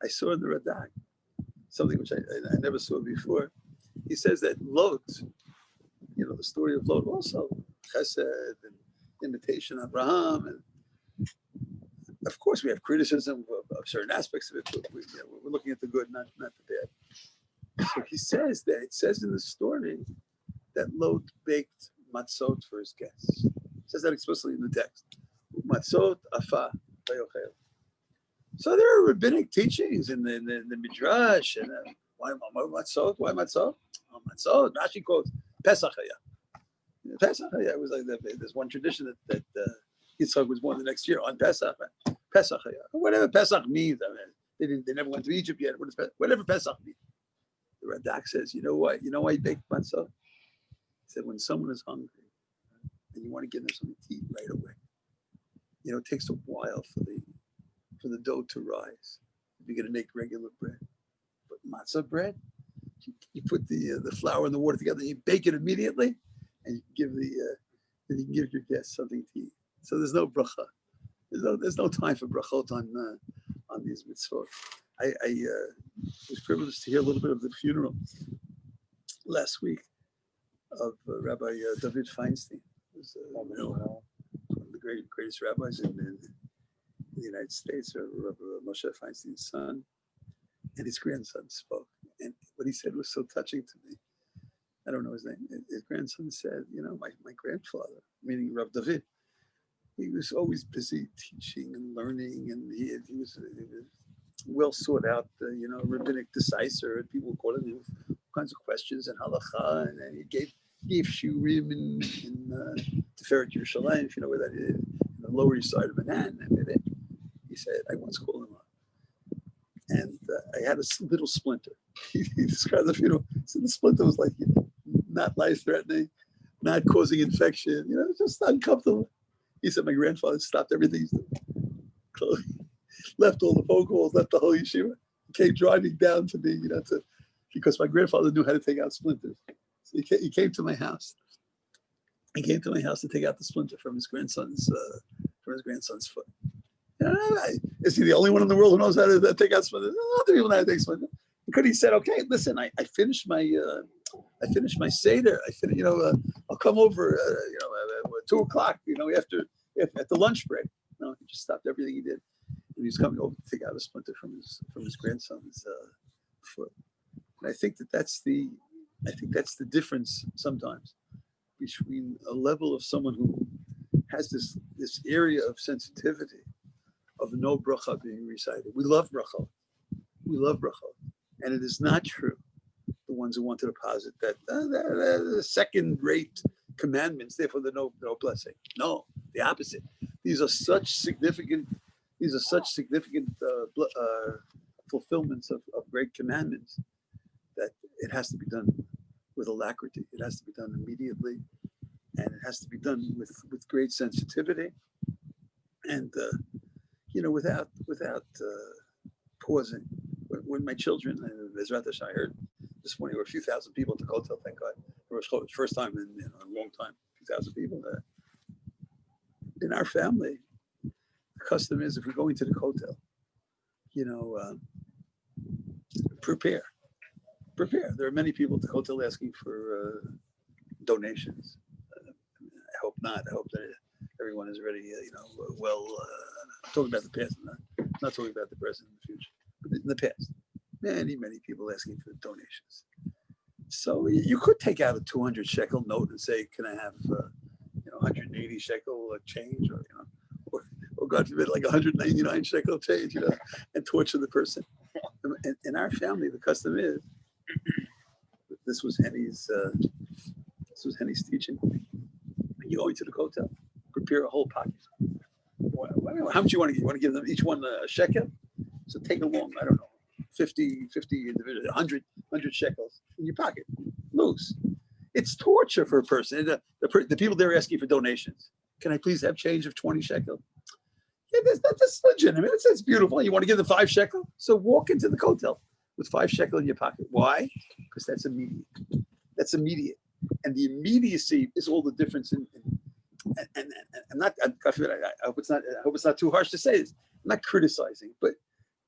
I saw in the Radak something which I never saw before. He says that Lot, the story of Lot also, Chesed and imitation of Abraham, and of course we have criticism of certain aspects of it, but we're looking at the good, not the bad. So he says that it says in the story that Lot baked matzot for his guests. It says that explicitly in the text. Matzot afa vayochel. So there are rabbinic teachings in the Midrash, and why matzot? Why matzot? Oh, matzot. Rashi quotes Pesach Hayah. Pesach Hayah was like that. There's one tradition that Yitzchak was born the next year on Pesach. Pesach Hayah. Whatever Pesach means. I mean, they never went to Egypt yet. Whatever Pesach means. The Radak says, you know what? You know why he baked matzot? He said when someone is hungry and you want to give them something to eat right away, it takes a while for the dough to rise. If you're going to make regular bread, but matzah bread, you put the flour and the water together, and you bake it immediately, and you can give your guests something to eat. So there's no bracha. There's no time for brachot on these mitzvot. I was privileged to hear a little bit of the funeral last week of Rabbi David Feinstein. Was, one of the greatest rabbis in the United States, Rebbe Moshe Feinstein's son, and his grandson spoke. And what he said was so touching to me. I don't know his name. His grandson said, my grandfather, meaning Rav David, he was always busy teaching and learning, and he was well sought out, rabbinic decisor, and people called him all kinds of questions and halacha, and he gave shiurim in Tiferet Yerushalayim, if you know where that is, in the Lower East Side of Manhattan. And he said, I once called him up, and I had a little splinter. He described the funeral. So the splinter was like, not life-threatening, not causing infection, just uncomfortable. He said, my grandfather stopped everything he's doing. Left all the phone calls, left the whole yeshiva, came driving down to me, because my grandfather knew how to take out splinters. So he came to my house. He came to my house to take out the splinter from his grandson's foot. Is he the only one in the world who knows how to take out splinters? Other people know how to take splinters. Because he said, okay, listen, I finished my seder. I'll come over, 2 o'clock, after at the lunch break. No, he just stopped everything he did. And he was coming over to take out a splinter from his grandson's foot. And I think that's the difference sometimes between a level of someone who has this area of sensitivity of no bracha being recited. We love brachot. And it is not true, the ones who wanted to posit that the second-rate commandments, therefore there's no blessing. No, the opposite. These are such significant These are such significant fulfillments of great commandments that it has to be done with alacrity. It has to be done immediately, and it has to be done with great sensitivity, and without pausing. When my children, Bezrat Hashem, I heard this morning, there were a few thousand people at the hotel. Thank God, it was the first time in a long time, a few thousand people. In our family, the custom is if we're going to the hotel, prepare. There are many people at the hotel asking for donations. I hope not. I hope that everyone is ready. I'm talking about the past. I'm not talking about the present and the future. But in the past, many people asking for donations. So you could take out a 200 shekel note and say, "Can I have 180 shekel change, or God forbid, like 199 shekel change, and torture the person." In our family, the custom is, this was Henny's teaching. You go into the hotel, prepare a whole pocket. How much you want to give? You want to give them each one a shekel? So take along, I don't know, 50 individuals, 100 shekels in your pocket, loose. It's torture for a person. The people there are asking for donations. Can I please have change of 20 shekel? Yeah, that's legitimate. It's beautiful. You want to give them 5 shekel? So walk into the hotel with 5 shekel in your pocket. Why? Because that's immediate. And the immediacy is all the difference and I'm not, I hope it's not too harsh to say this. I'm not criticizing, but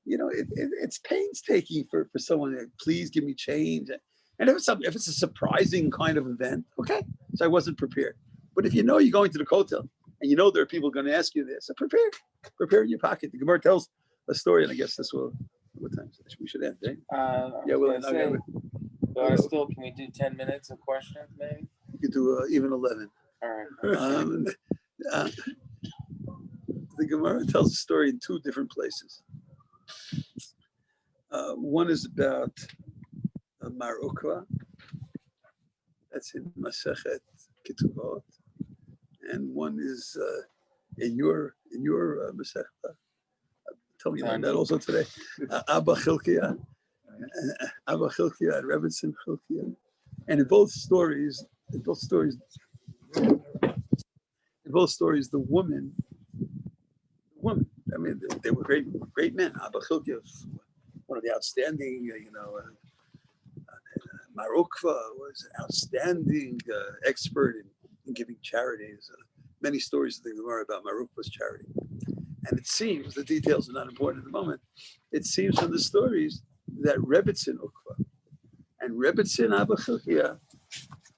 it's painstaking for someone to please give me change. And if it's a surprising kind of event, okay. So I wasn't prepared. But if you're going to the hotel and there are people going to ask you this, so prepare in your pocket. The Gemara tells a story, and I guess this will. What time is it? We should end, right? Yeah, can we do 10 minutes of questions, maybe? You could do even 11. All right. The Gemara tells a story in 2 different places. One is about Mar Ukva. That's in Masechet Ketuvot, and one is in your Masechet. Tell me that also today. Abba Chilkiah and Rebbe Chilkiah, and in both stories, the woman. I mean, they were great men. Abba Chilkiah was one of the outstanding, Mar Ukva was an outstanding expert in giving charities. Many stories of the Gemara about Mar Ukva's charity. And it seems, the details are not important at the moment, it seems from the stories that Rebbetzin Ukva and Rebbetzin Abba Chilkiah,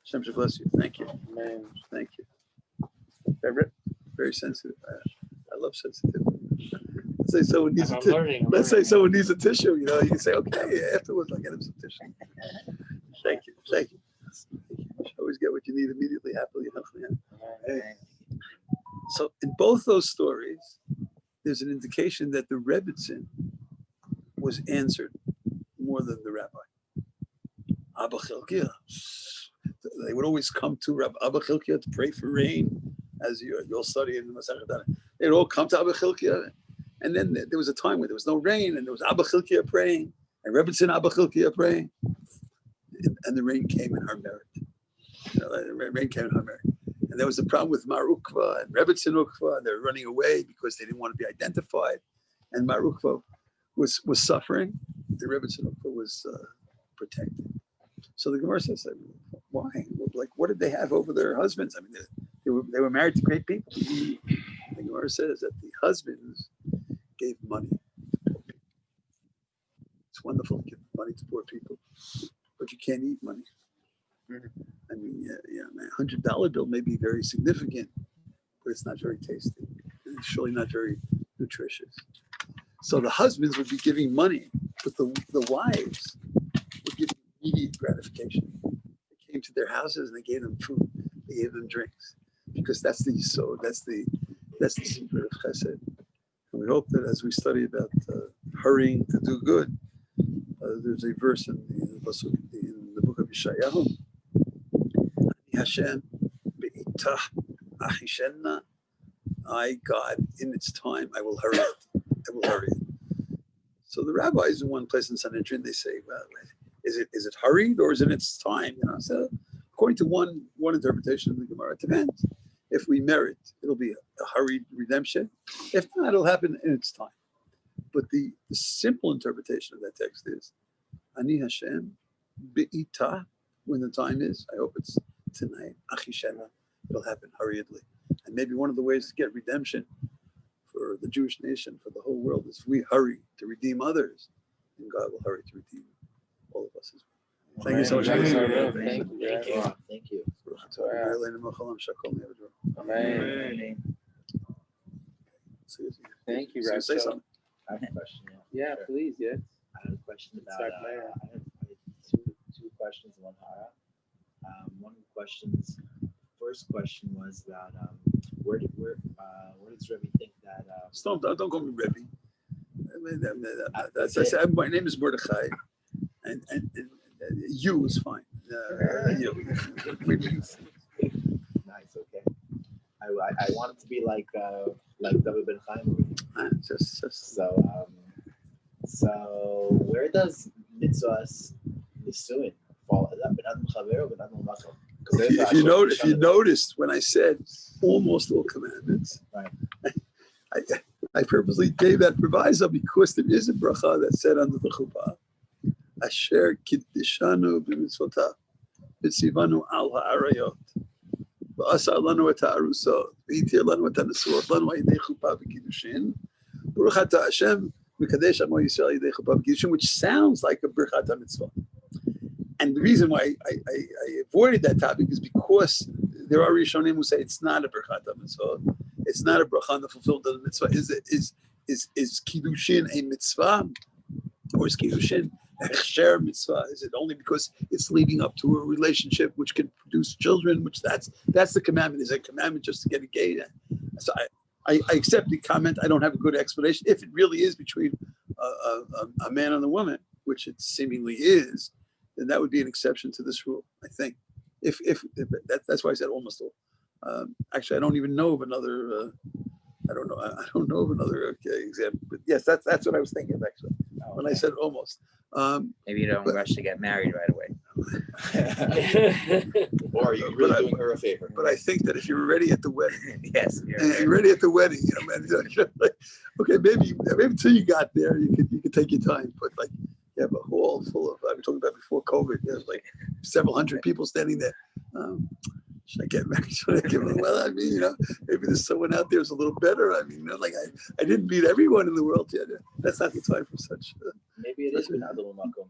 Hashem should bless you. Thank you. Amen. Thank you. Very sensitive. I love sensitivity. Let's say someone needs someone needs a tissue. You can say, okay, afterwards I'll get him some tissue. Thank you. You always get what you need immediately, happily enough. Yeah. So in both those stories, there's an indication that the Rebbetzin was answered more than the rabbi. Abba Chilkiah, they would always come to Rabbi Abba Chilkiah to pray for rain, as you'll study in the Masechet. They'd all come to Abba Chilkiah, and then there was a time where there was no rain, and there was Abba Chilkiah praying, and Rebbetzin Abba Chilkiah praying, and the rain came in her merit. The rain came in her merit. And there was a problem with Mar Ukva and Rebbetzin Ukva, and they were running away because they didn't want to be identified. And Mar Ukva was suffering. The Rebbetzin Ukva was protected. So the Gemara says, why? Like, what did they have over their husbands? I mean, they were married to great people. The Gemara says that the husbands gave money to poor people. It's wonderful to give money to poor people, but you can't eat money. I mean, a $100 bill may be very significant, but it's not very tasty. It's surely not very nutritious. So the husbands would be giving money, but the wives would give immediate gratification. They came to their houses and they gave them food, they gave them drinks, because that's the secret of Chesed. And we hope that as we study about hurrying to do good, there's a verse in the book of Yeshayahu. Hashem, I, God, in its time, I will hurry it. it will hurry. So the rabbis in one place in Sanhedrin, they say, well, is it hurried or is it its time? So according to one interpretation of the Gemara, it depends. If we merit, it'll be a hurried redemption. If not, it'll happen in its time. But the simple interpretation of that text is, Ani Hashem be'ita, when the time is, I hope it's tonight, Achishena, it'll happen hurriedly. And maybe one of the ways to get redemption for the Jewish nation, for the whole world, is if we hurry to redeem others, and God will hurry to redeem all of us as well. Thank you so much. Thank you. Amen. Thank you, So say something. I have a question. Yeah, please, yeah. I have a question about. Start I there. have two questions and one hara. One of the questions. First question was about where does Rebbe think that? Don't call me Rebbe. That's I said, my name is Mordechai, and you is fine. You. Nice, okay. I want it to be like David Ben Chaim. Just So where does mitzvahs nisuin fall? if you noticed when I said almost all commandments, right. I purposely gave that proviso because there is a bracha that said under the chuppah, Asher kiddishanu b'mitzvotav, v'tzivanu al ha'arayot, v'asar lanu et ha'arusot, v'yitir lanu et ha'nesuot lanu ha'yidei chuppah v'kiddushin, Baruch atah Hashem v'kadesh amo Yisrael ha'yidei chuppah v'kiddushin, which sounds like a brachot mitzvah. And the reason why I avoided that topic is because there are Rishonim who say it's not a brachot mitzvah. It's not a bracha that fulfilled the mitzvah. Is kiddushin a mitzvah, or is kiddushin a hechsher mitzvah? Is it only because it's leading up to a relationship which can produce children? Which that's the commandment. Is a commandment just to get engaged? So I accept the comment. I don't have a good explanation. If it really is between a man and a woman, which it seemingly is, then that would be an exception to this rule. I think. If that's why I said almost all. Actually, I don't even know of another. I don't know of another example. But yes, that's what I was thinking of actually when I said almost. Maybe you don't rush to get married right away. Or are you really doing her a favor? But I think that if you're ready at the wedding, yes, you're ready at the wedding. Man, okay, maybe until you got there, you could take your time. But like, you have a hall full of. I was talking about before COVID. There's like several hundred people standing there. Should I get married? Should I give it? Well, I mean, maybe there's someone out there who's a little better. I mean, like I didn't meet everyone in the world yet. That's not the time for such. Maybe it is Benadul Makom.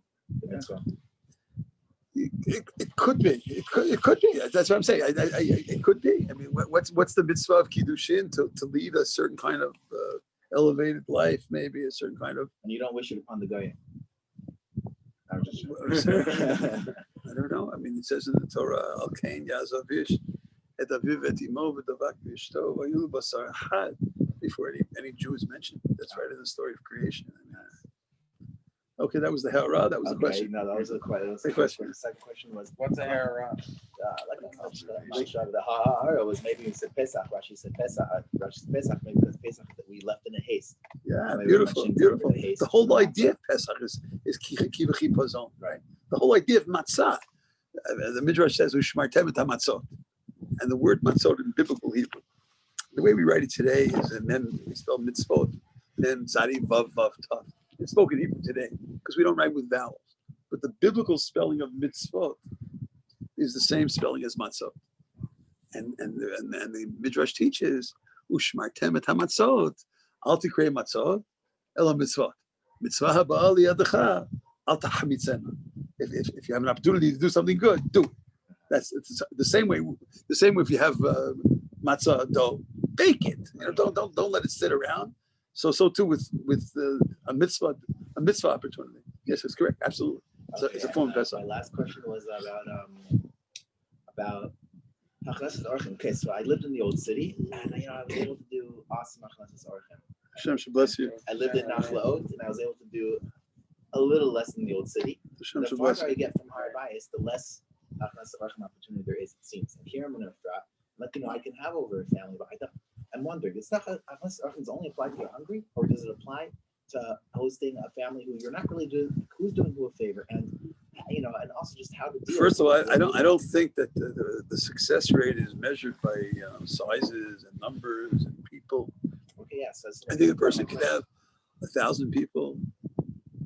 It could be. It could be. That's what I'm saying. It could be. I mean, what's the mitzvah of kiddushin to lead a certain kind of elevated life? Maybe a certain kind of. And you don't wish it upon the guy. I'm just. I don't know. I mean, it says in the Torah, Al Kain Yazavish, et Aviv et Imo v'Davak v'Ishto v'Yulu Basar Had. Before any Jew is mentioned, that's right in the story of creation. Okay, that was the hara. That was the question. No, that was the question. The second question was, What's a hara? The hara was maybe we said Pesach. Rashi said Pesach. Rashi said Pesach maybe because Pesach that we left in a haste. Yeah, beautiful. The whole idea of Pesach is kivachi pazon, right? The whole idea of matzah. The Midrash says ushmartem et hamatzot, and the word matzot in biblical Hebrew. The way we write it today is, and then we spell mitzvot, then zari vav tav. It's spoken Hebrew today because we don't write with vowels. But the biblical spelling of mitzvot is the same spelling as matzot. And the Midrash teaches ushmartem et hamatzot al tikrei matzot ela mitzvot. Mitzvah haba liyadecha al tahamitzena. If you have an opportunity to do something good, do it. It's the same way. The same way if you have matzah dough, bake it. Don't let it sit around. So too with a mitzvah opportunity. Yes, it's correct. Absolutely. It's a form of Pesach. My last question was about Hachnesses Orchem. Okay, so I lived in the old city, and I was able to do awesome Hachnesses Orchem. Hashem should bless you. I lived in Nachlaot, and I was able to do a little less in the old city. The farther I get from Har Bayis, the less Hachnesses Orchem opportunity there is, it seems. And here I'm going to let you know I can have over a family, but I'm wondering, is that does only apply to you're hungry, or does it apply to hosting a family who you're not really doing, who's doing who a favor, and and also just how to deal. First of all, with I don't think that the success rate is measured by sizes and numbers and people. Okay, yes. I think a person could have 1,000 people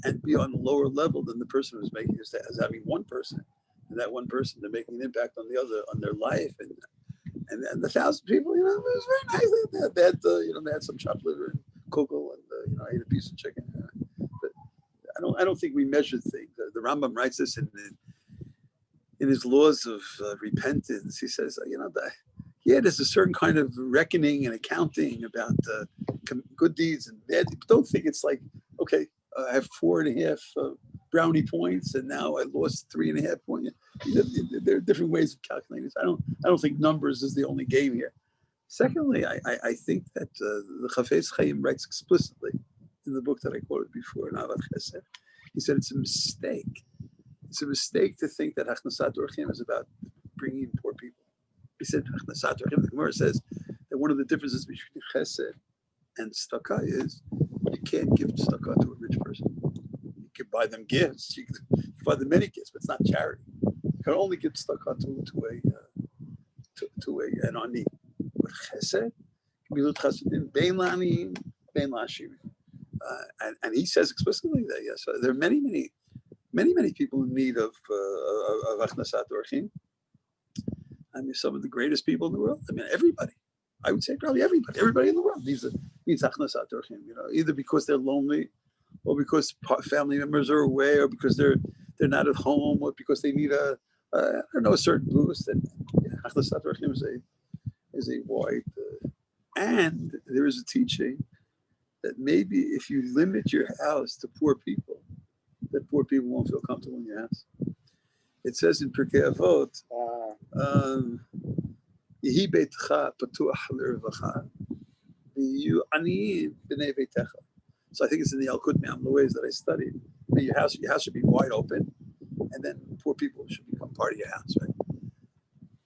and be on a lower level than the person who's making it as having one person, and that one person they're making an impact on the other, on their life, and the 1,000 people, it was very nice. They had some chopped liver and cocoa, and I ate a piece of chicken. But I don't think we measure things. The Rambam writes this in his laws of repentance. He says, there's a certain kind of reckoning and accounting about good deeds and bad deeds. Don't think it's like, okay, I have 4.5 brownie points, and now I lost 3.5 points. There are different ways of calculating this. I don't think numbers is the only game here. Secondly, I think that the Chafetz Chaim writes explicitly in the book that I quoted before, in Ahavat Chesed. He said it's a mistake. It's a mistake to think that Hachnasat Orchim is about bringing in poor people. He said Hachnasat Orchim. The Gemara says that one of the differences between Chesed and tzedakah is you can't give tzedakah to a rich person. You can buy them gifts. You can buy them many gifts, but it's not charity. You can only give tzedakah to an ani. But Chesed, Gemilut Chasadim, Bein La'aniyim, Bein La'ashirim. And he says explicitly that yes, there are many people in need of Hachnasat Orchim. I mean, some of the greatest people in the world. I mean, everybody. I would say probably everybody in the world needs Hachnasat Orchim. Either because they're lonely, or because family members are away, or because they're not at home, or because they need a certain boost. And Hachnasat Orchim is a wide. And there is a teaching that maybe if you limit your house to poor people, that poor people won't feel comfortable in your house. It says in Pirkei Avot, Yehi beitcha patuach l'revacha, v'yu aniyim b'nei beitecha. So I think it's in the Yalkut Me'am, the ways that I studied. I mean, your house should be wide open, and then poor people should become part of your house, right?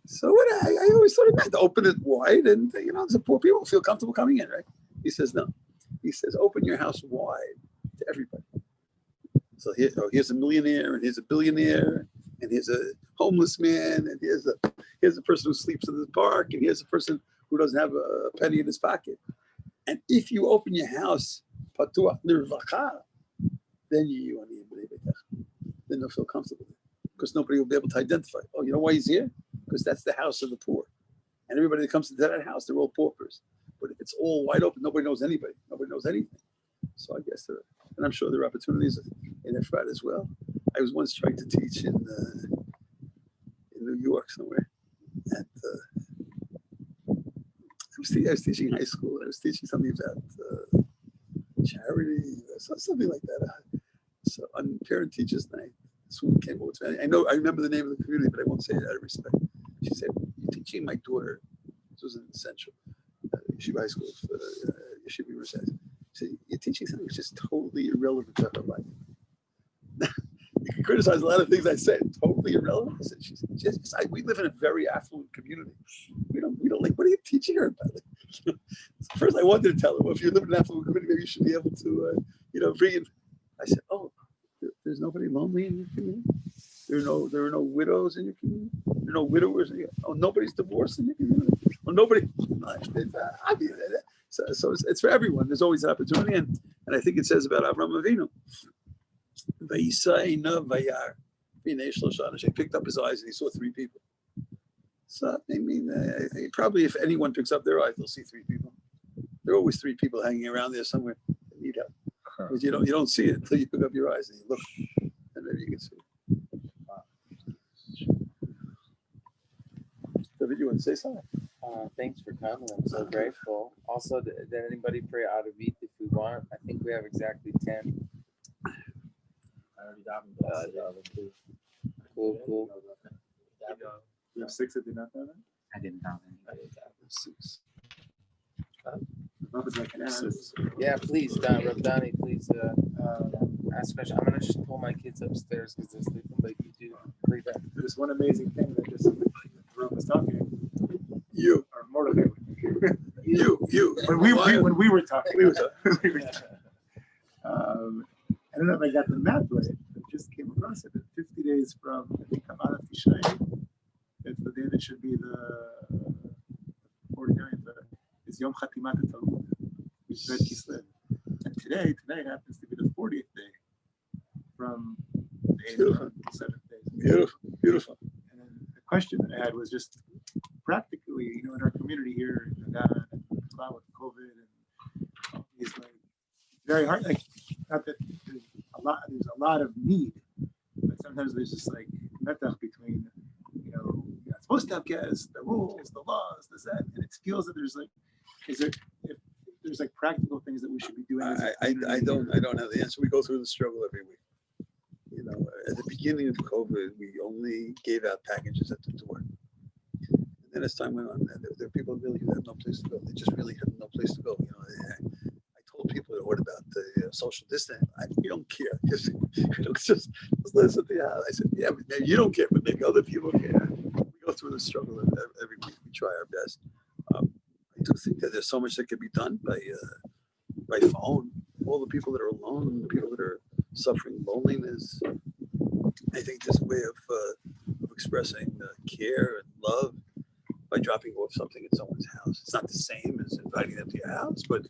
So what I always thought it meant to open it wide, and the poor people feel comfortable coming in, right? He says no. He says open your house wide to everybody. So here's a millionaire, and here's a billionaire, and here's a homeless man, and here's a person who sleeps in the park, and here's a person who doesn't have a penny in his pocket. And if you open your house, patuach l'revacha, then they'll feel comfortable because nobody will be able to identify. Oh, you know why he's here? Because that's the house of the poor, and everybody that comes to that house, they're all paupers. But if it's all wide open, nobody knows anybody. Nobody knows anything. So I guess and I'm sure there are opportunities in Efrat as well. I was once trying to teach in New York somewhere. I was teaching high school. I was teaching something about charity, something like that. So on Parent Teachers Night, this woman came over to me. I remember the name of the community, but I won't say it out of respect. She said, "You're teaching my daughter." This was in Central Yeshiva High School, Yeshiva University. She said, "You're teaching something which is totally irrelevant to her life." You can criticize a lot of things I said, totally irrelevant. I said, we live in a very affluent community. We don't like, what are you teaching her about? Like, first I wanted to tell her, well, if you live in an affluent community, maybe you should be able to, bring in. I said, oh, there's nobody lonely in your community? There are no widows in your community? There are no widowers in your community? Oh, nobody's divorced in your community? Well, nobody. So it's for everyone. There's always an opportunity. And I think it says about Avraham Avinu, he picked up his eyes and he saw 3 people. So I mean, probably if anyone picks up their eyes, they'll see 3 people. There are always 3 people hanging around there somewhere that need help. But you don't see it until you pick up your eyes and you look, and maybe you can see it. David, you want to say something? Thanks for coming. I'm so grateful. Also, did anybody pray out of eat if we want? I think we have exactly 10. I already got them. Cool. You have 6 that did not have it? I didn't have any. 6. It's like an ass. Yeah, please, Reb Donnie, please ask questions. I'm gonna just pull my kids upstairs because they're sleeping, but you do pray back. There's one amazing thing that just Jerome was talking. You are motivated. You You. when we were talking. We were talking. We were talking. I don't know if I got the math right. I just came across it. 50 days from Kamala Tishrei, it's the day that should be the 49th. It's Yom Chatimat Talmud, which is Red Kislev. And today happens to be the 40th day from the 8th to the 7th day. Beautiful. And then the question that I had was just practically, in our community here in Ghana, and with COVID, and it's like very hard. Like, not that there's a lot of need, but sometimes there's just like metach between, you're not supposed to have guests, the rules, the laws, this, that, and it feels that there's like, if there's like practical things that we should be doing. I don't have the answer. We go through the struggle every week. At the beginning of COVID, we only gave out packages at the door. And then as time went on, there were people really who had no place to go. They just really had no place to go. I told people what about the social distance. We don't care. Just let us at the house. I said, yeah, but maybe you don't care, but maybe other people care. We go through the struggle every week. We try our best. I do think that there's so much that can be done by phone. All the people that are alone, the people that are suffering loneliness. I think there's a way of expressing care and love by dropping off something at someone's house. It's not the same as inviting them to your house, but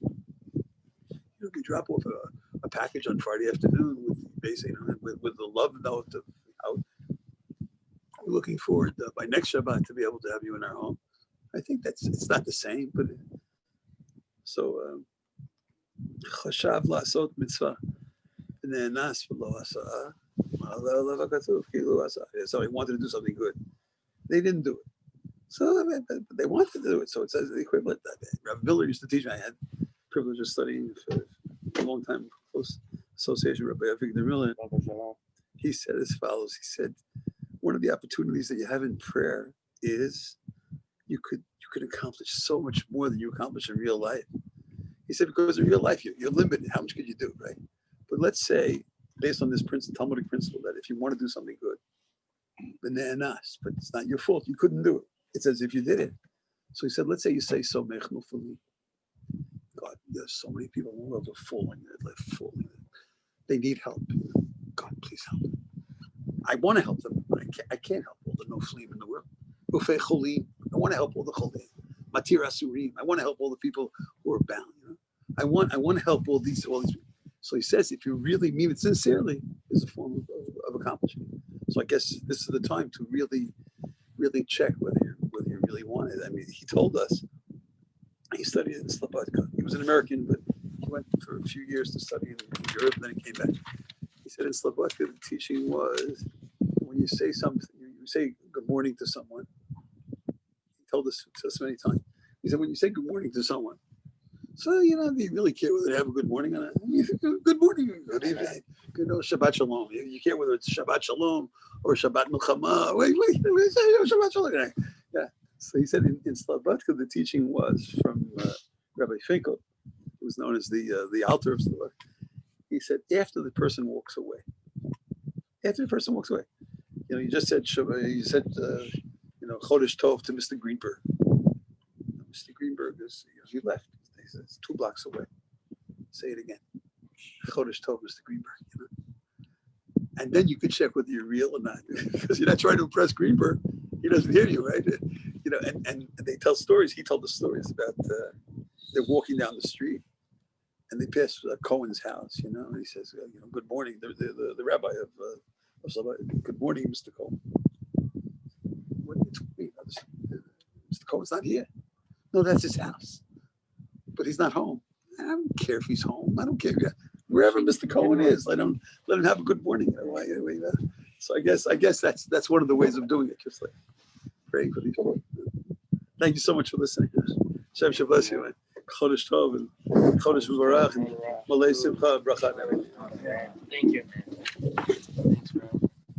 if you drop off a package on Friday afternoon with the love note of how we're looking forward by next Shabbat to be able to have you in our home. I think it's not the same, but so chashav la'asot mitzvah v'ne'enas v'lo asa'ah. So he wanted to do something good. They didn't do it. So they wanted to do it. So it says the equivalent. Rabbi Miller used to teach me. I had the privilege of studying for a long time, close association with Rabbi Avigdor Miller. He said as follows. He said, one of the opportunities that you have in prayer is you could accomplish so much more than you accomplish in real life. He said, because in real life, you're limited. How much could you do, right? But let's say, based on this Talmudic principle, that if you want to do something good, but it's not your fault. You couldn't do it. It's as if you did it. So he said, let's say you say, so mechnu for me. God, there's so many people in the world are falling. They need help. God, please help them. I want to help them, but I can't help all the noflim in the world. Ufei cholim. I want to help all the cholim. Matir asurim. I want to help all the people who are bound. I want to help all these people. So he says, if you really mean it sincerely, is a form of accomplishment. So I guess this is the time to really check whether you really want it. I mean, he told us he studied in Slobodka. He was an American, but he went for a few years to study in Europe, and then he came back. He said in Slobodka, the teaching was when you say something, you say good morning to someone. He told us many times. He said, when you say good morning to someone, so do you really care whether they have a good morning or not? Good morning, good evening, Shabbat Shalom. You care whether it's Shabbat Shalom or Shabbat Milchama. Wait, Shabbat Shalom. Yeah. So he said in Slobodka, the teaching was from Rabbi Finkel, who was known as the Alter of Slobodka. He said, after the person walks away, you just said, Chodesh Tov to Mr. Greenberg. Mr. Greenberg he left. He said, it's 2 blocks away. Say it again. Chodesh Tov, Mr. Greenberg. And then you could check whether you're real or not, because you're not trying to impress Greenberg. He doesn't hear you, right? And they tell stories. He told the stories about they're walking down the street, and they pass Cohen's house, and he says, good morning. The rabbi of Shabbat, good morning, Mr. Cohen. What do you mean? Mr. Cohen's not here. No, that's his house. But he's not home. I don't care if he's home. I don't care. Wherever Mr. Cohen is, let him have a good morning. So I guess that's one of the ways of doing it, just like praying for these people. Thank you so much for listening. Hashem should bless you, man. Chodesh Tov and Chodesh Mubarach and Malay Simcha and Brachot and everything. Thank you.